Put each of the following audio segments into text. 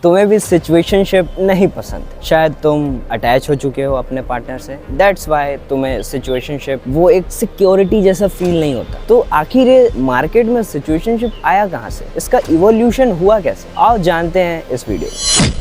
तुम्हें भी सिचुएशनशिप नहीं पसंद, शायद तुम अटैच हो चुके हो अपने पार्टनर से, दैट्स वाई तुम्हें सिचुएशनशिप वो एक सिक्योरिटी जैसा फील नहीं होता। तो आखिर ये मार्केट में सिचुएशनशिप आया कहाँ से, इसका इवोल्यूशन हुआ कैसे, आओ जानते हैं इस वीडियो में।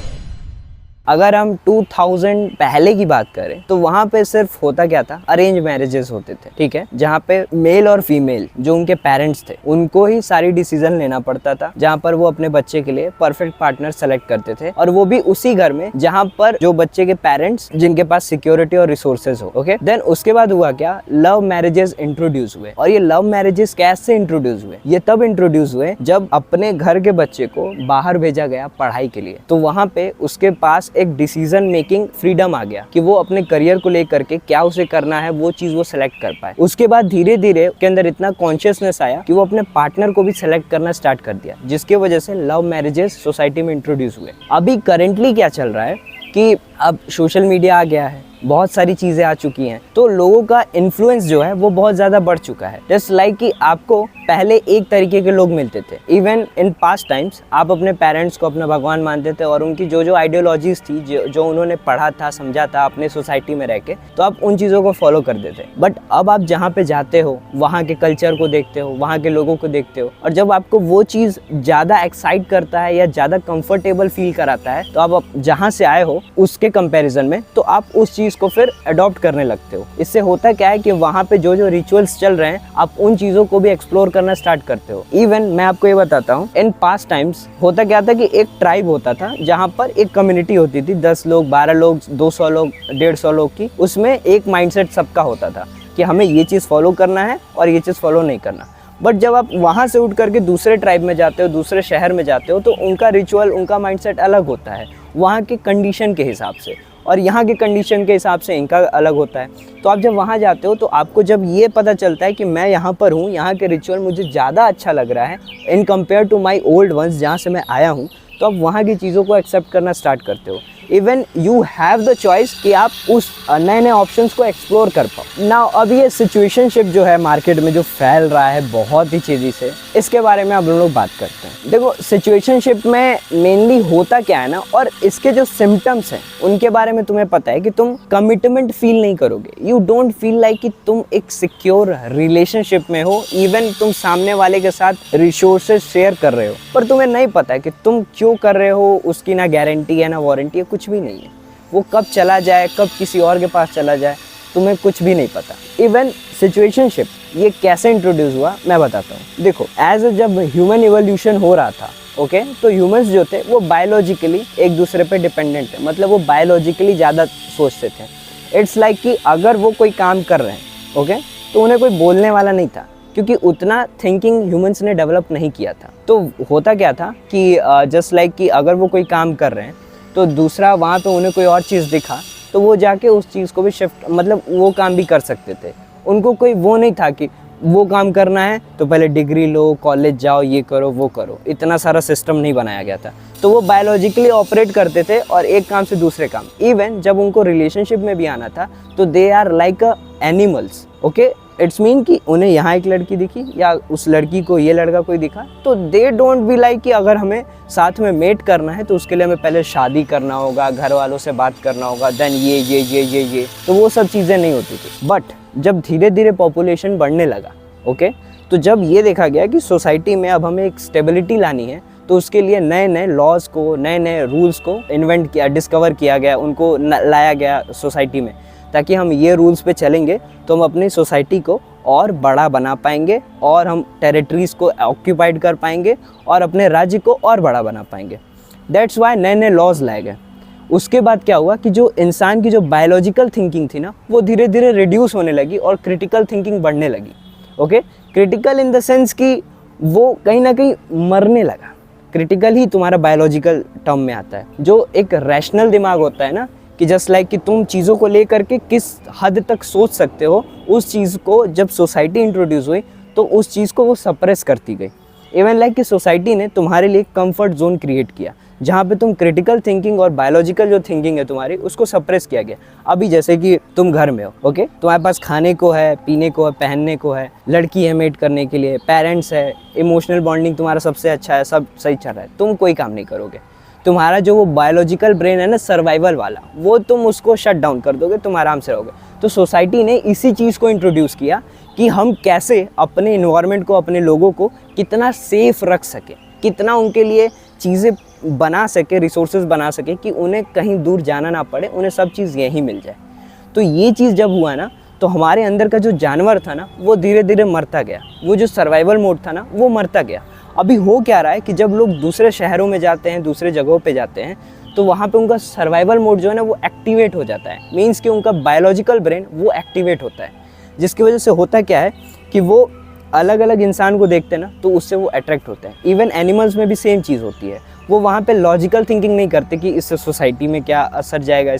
अगर हम 2000 पहले की बात करें तो वहाँ पे सिर्फ होता क्या था, अरेंज मैरिजेस होते थे, ठीक है, जहाँ पे मेल और फीमेल जो उनके पेरेंट्स थे उनको ही सारी डिसीजन लेना पड़ता था, जहाँ पर वो अपने बच्चे के लिए परफेक्ट पार्टनर सेलेक्ट करते थे, और वो भी उसी घर में जहाँ पर जो बच्चे के पेरेंट्स जिनके पास सिक्योरिटी और रिसोर्सेज हो। ओके, देन उसके बाद हुआ क्या, लव मैरिजेस इंट्रोड्यूस हुए। और ये लव मैरिजेस कैसे इंट्रोड्यूस हुए, ये तब इंट्रोड्यूस हुए जब अपने घर के बच्चे को बाहर भेजा गया पढ़ाई के लिए, तो वहाँ पे उसके पास एक डिसीजन मेकिंग फ्रीडम आ गया कि वो अपने करियर को लेकर के क्या उसे करना है वो चीज वो सेलेक्ट कर पाए। उसके बाद धीरे धीरे उसके अंदर इतना कॉन्शियसनेस आया कि वो अपने पार्टनर को भी सेलेक्ट करना स्टार्ट कर दिया, जिसके वजह से लव मैरिजेस सोसाइटी में इंट्रोड्यूस हुए। अभी करेंटली क्या चल रहा है कि अब सोशल मीडिया आ गया है, बहुत सारी चीजें आ चुकी हैं, तो लोगों का इन्फ्लुएंस जो है वो बहुत ज्यादा बढ़ चुका है। जस्ट लाइक कि आपको पहले एक तरीके के लोग मिलते थे, इवन इन पास्ट टाइम्स आप अपने पेरेंट्स को अपना भगवान मानते थे और उनकी जो जो आइडियोलॉजीज थी, जो उन्होंने पढ़ा था समझा था अपने सोसाइटी में रह के, तो आप उन चीज़ों को फॉलो करते थे। बट अब आप जहाँ पे जाते हो वहाँ के कल्चर को देखते हो, वहाँ के लोगों को देखते हो, और जब आपको वो चीज़ ज़्यादा एक्साइट करता है या ज़्यादा कंफर्टेबल फील कराता है, तो आप जहाँ से आए हो उसके कंपेरिजन में तो आप उस चीज़ को फिर अडॉप्ट करने लगते हो। इससे होता क्या है कि वहाँ पे जो जो रिचुअल्स चल रहे हैं आप उन चीज़ों को भी एक्सप्लोर करना स्टार्ट करते हो। इवन मैं आपको ये बताता हूँ, इन पास्ट टाइम्स होता क्या था कि एक ट्राइब होता था जहाँ पर एक कम्युनिटी होती थी, 10 लोग, 12 लोग, 200 लोग, 150 लोग की, उसमें एक माइंडसेट सबका होता था कि हमें ये चीज़ फॉलो करना है और ये चीज़ फॉलो नहीं करना। बट जब आप वहाँ से उठ करके दूसरे ट्राइब में जाते हो, दूसरे शहर में जाते हो, तो उनका रिचुअल, उनका माइंडसेट अलग होता है वहाँ के कंडीशन के हिसाब से, और यहाँ के कंडीशन के हिसाब से इनका अलग होता है। तो आप जब वहाँ जाते हो तो आपको जब ये पता चलता है कि मैं यहाँ पर हूँ, यहाँ के रिचुअल मुझे ज़्यादा अच्छा लग रहा है in compare to my old ones जहाँ से मैं आया हूँ, तो आप वहाँ की चीज़ों को एक्सेप्ट करना स्टार्ट करते हो। Even you have the choice कि आप उस नए नए ऑप्शंस को एक्सप्लोर कर पाओ ना। अब ये सिचुएशनशिप जो है मार्केट में जो फैल रहा है बहुत ही तेज़ी से, इसके बारे में अब हम लोग बात करते हैं। देखो, सिचुएशनशिप में मेनली होता क्या है ना, और इसके जो सिम्टम्स हैं उनके बारे में तुम्हें पता है कि तुम कमिटमेंट फील नहीं करोगे, यू डोंट फील लाइक कि तुम एक सिक्योर रिलेशनशिप में हो। इवन तुम सामने वाले के साथ रिसोर्सेज शेयर कर रहे हो, पर तुम्हें नहीं पता है कि तुम क्यों कर रहे हो, उसकी ना गारंटी है ना वारंटी है, कुछ भी नहीं है। वो कब चला जाए, कब किसी और के पास चला जाए, तुम्हें कुछ भी नहीं पता। इवन सिचुएशनशिप ये कैसे इंट्रोड्यूस हुआ मैं बताता हूँ। देखो, एज जब ह्यूमन इवोल्यूशन हो रहा था, ओके, तो ह्यूमंस जो थे वो बायोलॉजिकली एक दूसरे पे डिपेंडेंट है, मतलब वो बायोलॉजिकली ज़्यादा सोचते थे। इट्स लाइक कि अगर वो कोई काम कर रहे हैं, ओके, तो उन्हें कोई बोलने वाला नहीं था, क्योंकि उतना थिंकिंग ह्यूमंस ने डेवलप नहीं किया था। तो होता क्या था कि जस्ट लाइक कि अगर वो कोई काम कर रहे हैं तो दूसरा वहाँ पे उन्हें कोई और चीज़ दिखा तो वो जाके उस चीज़ को भी शिफ्ट, मतलब वो काम भी कर सकते थे। उनको कोई वो नहीं था कि वो काम करना है तो पहले डिग्री लो, कॉलेज जाओ, ये करो वो करो, इतना सारा सिस्टम नहीं बनाया गया था। तो वो बायोलॉजिकली ऑपरेट करते थे और एक काम से दूसरे काम। इवन जब उनको रिलेशनशिप में भी आना था तो they are like animals, okay. It's mean कि उन्हें यहाँ एक लड़की दिखी या उस लड़की को ये लड़का कोई दिखा, तो दे डोंट बी लाइक कि अगर हमें साथ में मेट करना है तो उसके लिए हमें पहले शादी करना होगा, घर वालों से बात करना होगा, देन ये, तो वो सब चीज़ें नहीं होती थी। बट जब धीरे धीरे पॉपुलेशन बढ़ने लगा, ओके, तो जब ये देखा गया कि सोसाइटी में अब हमें एक स्टेबिलिटी लानी है, तो उसके लिए नए नए लॉज को, नए नए रूल्स को इन्वेंट किया, डिस्कवर किया गया, उनको लाया गया सोसाइटी में, ताकि हम ये रूल्स पे चलेंगे तो हम अपनी सोसाइटी को और बड़ा बना पाएंगे और हम टेरिटरीज़ को ऑक्यूपाइड कर पाएंगे और अपने राज्य को और बड़ा बना पाएंगे। दैट्स वाई नए नए लॉज लाए गए। उसके बाद क्या हुआ कि जो इंसान की जो बायोलॉजिकल थिंकिंग थी ना, वो धीरे धीरे रिड्यूस होने लगी और क्रिटिकल थिंकिंग बढ़ने लगी। Okay, critical in the sense कि वो कहीं ना कहीं मरने लगा। क्रिटिकल ही तुम्हारा बायोलॉजिकल टर्म में आता है। जो एक रैशनल दिमाग होता है ना, कि जस्ट लाइक कि तुम चीज़ों को लेकर के किस हद तक सोच सकते हो, उस चीज़ को जब सोसाइटी इंट्रोड्यूस हुई तो उस चीज़ को वो सप्रेस करती गई। इवन लाइक कि सोसाइटी ने तुम्हारे लिए कंफर्ट जोन क्रिएट किया, जहाँ पे तुम क्रिटिकल थिंकिंग और बायोलॉजिकल जो थिंकिंग है तुम्हारी, उसको सप्रेस किया गया। अभी जैसे कि तुम घर में हो, ओके, तुम्हारे पास खाने को है, पीने को है, पहनने को है, लड़की है मेट करने के लिए, पेरेंट्स है, इमोशनल बॉन्डिंग तुम्हारा सबसे अच्छा है, सब सही चल रहा है, तुम कोई काम नहीं करोगे। तुम्हारा जो वो बायोलॉजिकल ब्रेन है ना, सर्वाइवल वाला, वो तुम उसको शट डाउन कर दोगे, तुम आराम से रहोगे। तो सोसाइटी ने इसी चीज़ को इंट्रोड्यूस किया कि हम कैसे अपने इन्वायरमेंट को, अपने लोगों को कितना सेफ रख सके, कितना उनके लिए चीज़ें बना सके, रिसोर्सेज बना सके कि उन्हें कहीं दूर जाना ना पड़े, उन्हें सब चीज़ यहीं मिल जाए। तो ये चीज़ जब हुआ ना, तो हमारे अंदर का जो जानवर था ना, वो धीरे धीरे मरता गया। वो जो सर्वाइवल मोड था ना, वो मरता गया। अभी हो क्या रहा है कि जब लोग दूसरे शहरों में जाते हैं, दूसरे जगहों पे जाते हैं, तो वहाँ पे उनका सर्वाइवल मोड जो है ना, वो एक्टिवेट हो जाता है। मीन्स कि उनका बायोलॉजिकल ब्रेन वो एक्टिवेट होता है, जिसकी वजह से होता क्या है कि वो अलग अलग इंसान को देखते हैं ना, तो उससे वो अट्रैक्ट होते हैं। इवन एनिमल्स में भी सेम चीज़ होती है। वो वहाँ पे लॉजिकल थिंकिंग नहीं करते कि इससे सोसाइटी में क्या असर जाएगा,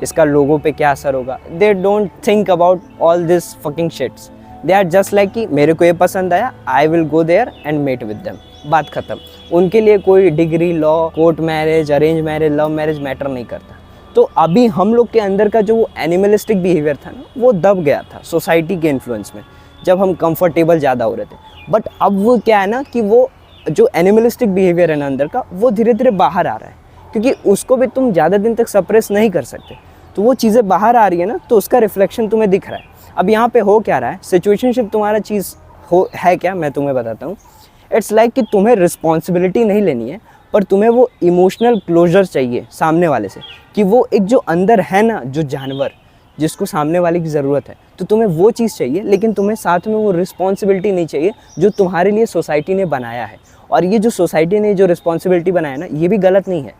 इसका लोगों पे क्या असर होगा। They don't think about all this fucking shits. They are just like कि मेरे को ये पसंद आया, I will go there and met with them, बात ख़त्म। उनके लिए कोई degree, law, court marriage, arrange marriage, love marriage matter नहीं करता। तो अभी हम लोग के अंदर का जो एनिमलिस्टिक बिहेवियर था ना, वो दब गया था सोसाइटी के इन्फ्लुएंस में, जब हम कंफर्टेबल ज़्यादा हो रहे थे। बट अब वो क्या है ना कि वो जो एनिमलिस्टिक बिहेवियर है ना अंदर का, वो धीरे धीरे बाहर आ रहा है, क्योंकि उसको भी तुम ज़्यादा दिन तक सप्रेस नहीं कर सकते। तो वो चीज़ें बाहर आ रही है ना, तो उसका रिफ्लेक्शन तुम्हें दिख रहा है। अब यहाँ पे हो क्या रहा है, सिचुएशनशिप तुम्हारा चीज़ है क्या, मैं तुम्हें बताता हूँ। इट्स लाइक कि तुम्हें रिस्पॉन्सिबिलिटी नहीं लेनी है, पर तुम्हें वो इमोशनल क्लोजर चाहिए सामने वाले से, कि वो एक जो अंदर है ना, जो जानवर जिसको सामने वाले की ज़रूरत है, तो तुम्हें वो चीज़ चाहिए, लेकिन तुम्हें साथ में वो रिस्पॉन्सिबिलिटी नहीं चाहिए जो तुम्हारे लिए सोसाइटी ने बनाया है। और ये जो सोसाइटी ने जो रिस्पॉन्सिबिलिटी बनाया ना, ये भी गलत नहीं है।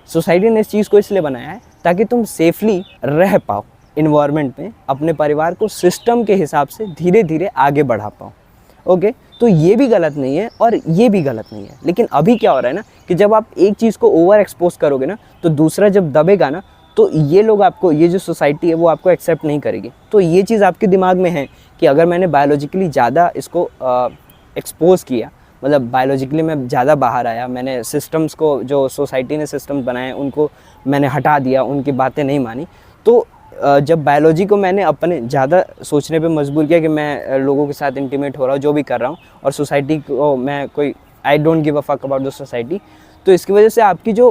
सोसाइटी ने इस चीज़ को इसलिए बनाया है ताकि तुम सेफली रह पाओ इन्वायरमेंट में, अपने परिवार को सिस्टम के हिसाब से धीरे धीरे आगे बढ़ा पाओ। ओके, तो ये भी गलत नहीं है और ये भी गलत नहीं है। लेकिन अभी क्या हो रहा है ना कि जब आप एक चीज़ को ओवर एक्सपोज करोगे ना, तो दूसरा जब दबेगा ना, तो ये लोग आपको, ये जो सोसाइटी है वो आपको एक्सेप्ट नहीं करेगी। तो ये चीज़ आपके दिमाग में है कि अगर मैंने बायोलॉजिकली ज़्यादा इसको एक्सपोज किया, मतलब बायोलॉजिकली मैं ज़्यादा बाहर आया, मैंने सिस्टम्स को, जो सोसाइटी ने सिस्टम्स बनाए उनको मैंने हटा दिया, उनकी बातें नहीं मानी, तो जब बायोलॉजी को मैंने अपने ज़्यादा सोचने पे मजबूर किया कि मैं लोगों के साथ इंटीमेट हो रहा हूँ, जो भी कर रहा हूँ, और सोसाइटी को मैं कोई, I don't give a fuck about the society, तो इसकी वजह से आपकी जो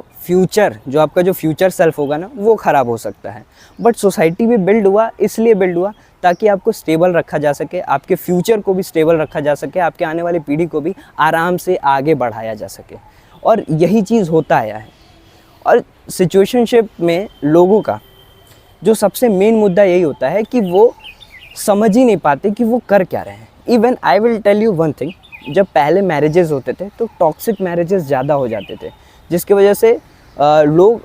आपका जो फ्यूचर सेल्फ होगा ना, वो ख़राब हो सकता है। बट सोसाइटी भी बिल्ड हुआ, इसलिए बिल्ड हुआ ताकि आपको स्टेबल रखा जा सके, आपके फ्यूचर को भी स्टेबल रखा जा सके, आपके आने वाली पीढ़ी को भी आराम से आगे बढ़ाया जा सके। और यही चीज़ होता आया है। और सिचुएशनशिप में लोगों का जो सबसे मेन मुद्दा यही होता है कि वो समझ ही नहीं पाते कि वो कर क्या रहे हैं। Even I will tell you one thing, जब पहले मैरिजेस होते थे तो टॉक्सिक मैरिजेस ज़्यादा हो जाते थे, जिसकी वजह से लोग,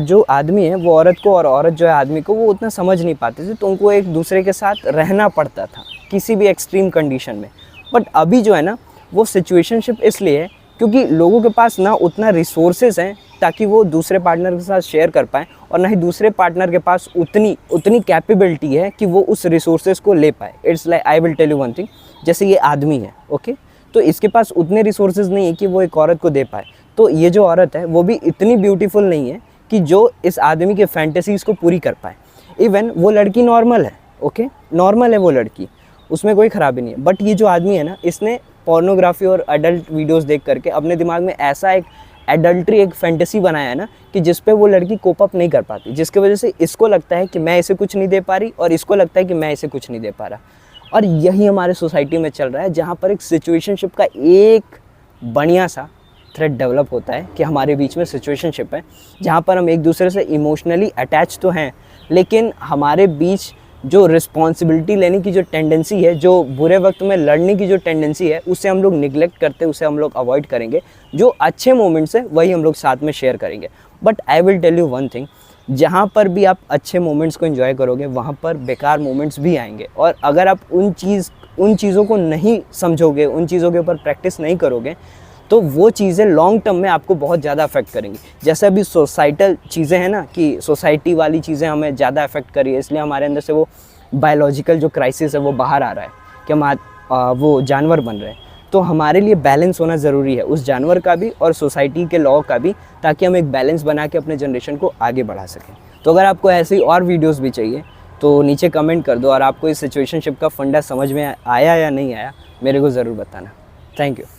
जो आदमी है वो औरत को, और औरत जो है आदमी को, वो उतना समझ नहीं पाते थे, तो उनको एक दूसरे के साथ रहना पड़ता था किसी भी एक्सट्रीम कंडीशन में। बट अभी जो है ना, वो सिचुएशनशिप इसलिए है क्योंकि लोगों के पास ना उतना रिसोर्सेज हैं ताकि वो दूसरे पार्टनर के साथ शेयर कर पाएँ, और ना ही दूसरे पार्टनर के पास उतनी कैपेबिलिटी है कि वो उस रिसोर्सेज को ले पाए। It's like, I will tell you one thing, जैसे ये आदमी है, ओके, तो इसके पास उतने रिसोर्सेज नहीं है कि वो एक औरत को दे पाए। तो ये जो औरत है वो भी इतनी ब्यूटीफुल नहीं है कि जो इस आदमी के फैंटेसीज़ को पूरी कर पाए। इवन वो लड़की नॉर्मल है, ओके, नॉर्मल है वो लड़की, उसमें कोई ख़राबी नहीं है। बट ये जो आदमी है ना, इसने पोर्नोग्राफी और अडल्ट वीडियोस देख करके अपने दिमाग में ऐसा एक एडल्ट्री, एक फैंटेसी बनाया है ना, कि जिस पे वो लड़की कोप अप नहीं कर पाती, जिसकी वजह से इसको लगता है कि मैं इसे कुछ नहीं दे पा रही, और इसको लगता है कि मैं इसे कुछ नहीं दे पा रहा। और यही हमारे सोसाइटी में चल रहा है, जहाँ पर एक सिचुएशनशिप का एक बढ़िया सा थ्रेड डेवलप होता है कि हमारे बीच में सिचुएशनशिप है, जहाँ पर हम एक दूसरे से इमोशनली अटैच तो हैं, लेकिन हमारे बीच जो रिस्पॉन्सिबिलिटी लेने की जो टेंडेंसी है, जो बुरे वक्त में लड़ने की जो टेंडेंसी है, उसे हम लोग निगलेक्ट करते हैं, उसे हम लोग अवॉइड करेंगे। जो अच्छे मोमेंट्स हैं वही हम लोग साथ में शेयर करेंगे। But I will tell you one thing, जहाँ पर भी आप अच्छे मोमेंट्स को एंजॉय करोगे, वहाँ पर बेकार मोमेंट्स भी आएंगे। और अगर आप उन चीज़ों को नहीं समझोगे, उन चीज़ों के ऊपर प्रैक्टिस नहीं करोगे, तो वो चीज़ें लॉन्ग टर्म में आपको बहुत ज़्यादा अफेक्ट करेंगी। जैसे अभी सोसाइटल चीज़ें हैं ना, कि सोसाइटी वाली चीज़ें हमें ज़्यादा अफेक्ट करी है, इसलिए हमारे अंदर से वो बायोलॉजिकल जो क्राइसिस है वो बाहर आ रहा है कि हम वो जानवर बन रहे हैं। तो हमारे लिए बैलेंस होना ज़रूरी है, उस जानवर का भी और सोसाइटी के लॉ का भी, ताकि हम एक बैलेंस बना के अपने जनरेशन को आगे बढ़ा सकें। तो अगर आपको ऐसी और वीडियोज़ भी चाहिए तो नीचे कमेंट कर दो, और आपको इस सिचुएशनशिप का फंडा समझ में आया या नहीं आया, मेरे को ज़रूर बताना। Thank you.